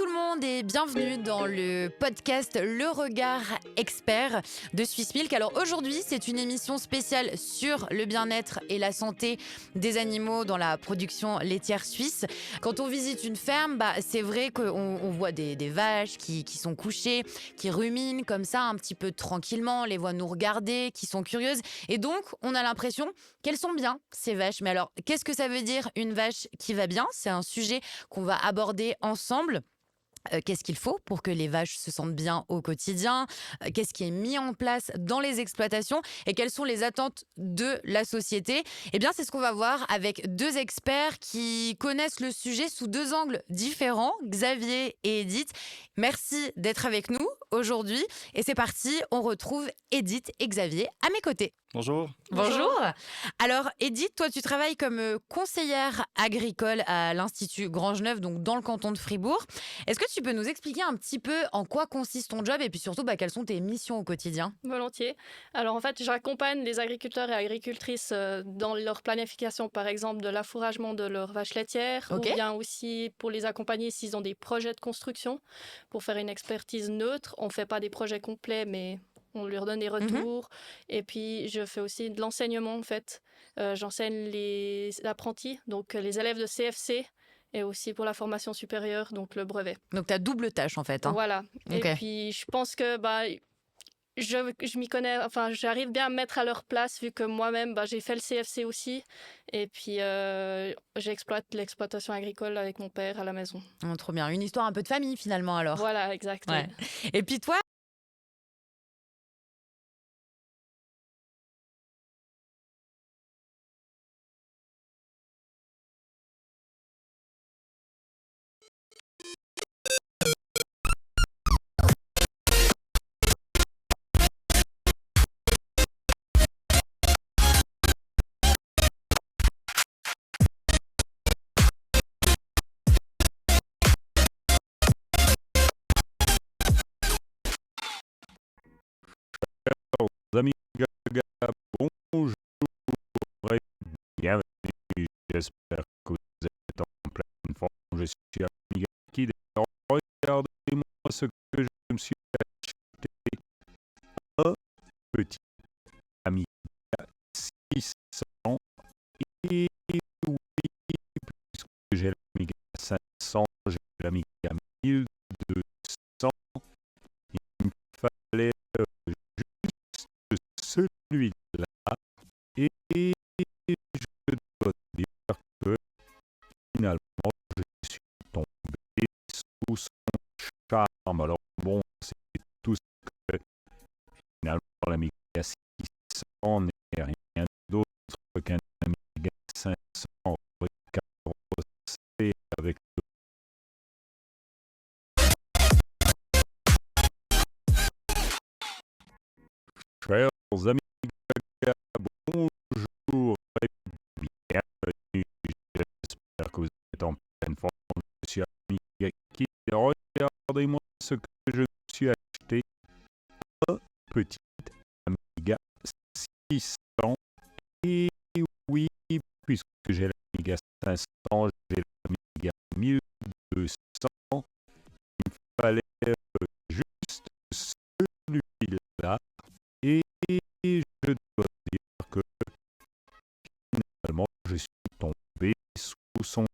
le monde et bienvenue dans le podcast Le Regard Expert de Swiss Milk. Alors aujourd'hui, c'est une émission spéciale sur le bien-être et la santé des animaux dans la production laitière suisse. Quand on visite une ferme, c'est vrai qu'on voit des vaches qui sont couchées, qui ruminent comme ça un petit peu tranquillement, on les voit nous regarder, qui sont curieuses. Et donc, on a l'impression qu'elles sont bien, ces vaches. Mais alors, qu'est-ce que ça veut dire une vache qui va bien ? C'est un sujet qu'on va aborder ensemble. Qu'est-ce qu'il faut pour que les vaches se sentent bien au quotidien ? Qu'est-ce qui est mis en place dans les exploitations ? Et quelles sont les attentes de la société ? Eh bien, c'est ce qu'on va voir avec deux experts qui connaissent le sujet sous deux angles différents, Xavier et Edith. Merci d'être avec nous aujourd'hui. Et c'est parti, on retrouve Edith et Xavier à mes côtés. Bonjour. Bonjour. Alors, Edith, toi, tu travailles comme conseillère agricole à l'Institut Grangeneuve, donc dans le canton de Fribourg. Est-ce que tu peux nous expliquer un petit peu en quoi consiste ton job et puis surtout, quelles sont tes missions au quotidien ? Volontiers. Alors en fait, j'accompagne les agriculteurs et agricultrices dans leur planification, par exemple, de l'affouragement de leurs vaches laitières, Ok. ou bien aussi pour les accompagner s'ils ont des projets de construction, pour faire une expertise neutre. On ne fait pas des projets complets, mais on leur donne des retours. Et puis, je fais aussi de l'enseignement, en fait. J'enseigne les apprentis, donc les élèves de CFC, et aussi pour la formation supérieure, donc le brevet. Donc, tu as double tâche en fait. Voilà. Ok. Et puis, je pense que je m'y connais, enfin, j'arrive bien à me mettre à leur place vu que moi-même, j'ai fait le CFC aussi. Et puis, j'exploite l'exploitation agricole avec mon père à la maison. Oh, trop bien. Une histoire un peu de famille finalement alors. Voilà, exact. Ouais. Et puis toi, Amis Gaga, bonjour et bienvenue. J'espère que vous êtes en pleine forme. Je suis Ami Gaki. Regardez-moi ce que je me suis acheté. Un petit Amiga 600. Et oui, puisque j'ai l'Amiga 500, j'ai l'Amiga 1200. Il me fallait celui-là, et je dois dire que finalement je suis tombé sous son charme. Alors bon, c'est tout ce que finalement l'Amiga 600 n'est rien d'autre qu'un Amiga 500 carrossé avec chers amis. Bonjour et bienvenue. J'espère que vous êtes en pleine forme. Je suis Ami Gaki. Regardez-moi ce que je me suis acheté. Un petit Amiga 600. Et oui, puisque j'ai l'Amiga 500, j'ai l'Amiga 1200. Il me fallait juste celui-là. Et je dois dire que finalement, je suis tombé sous son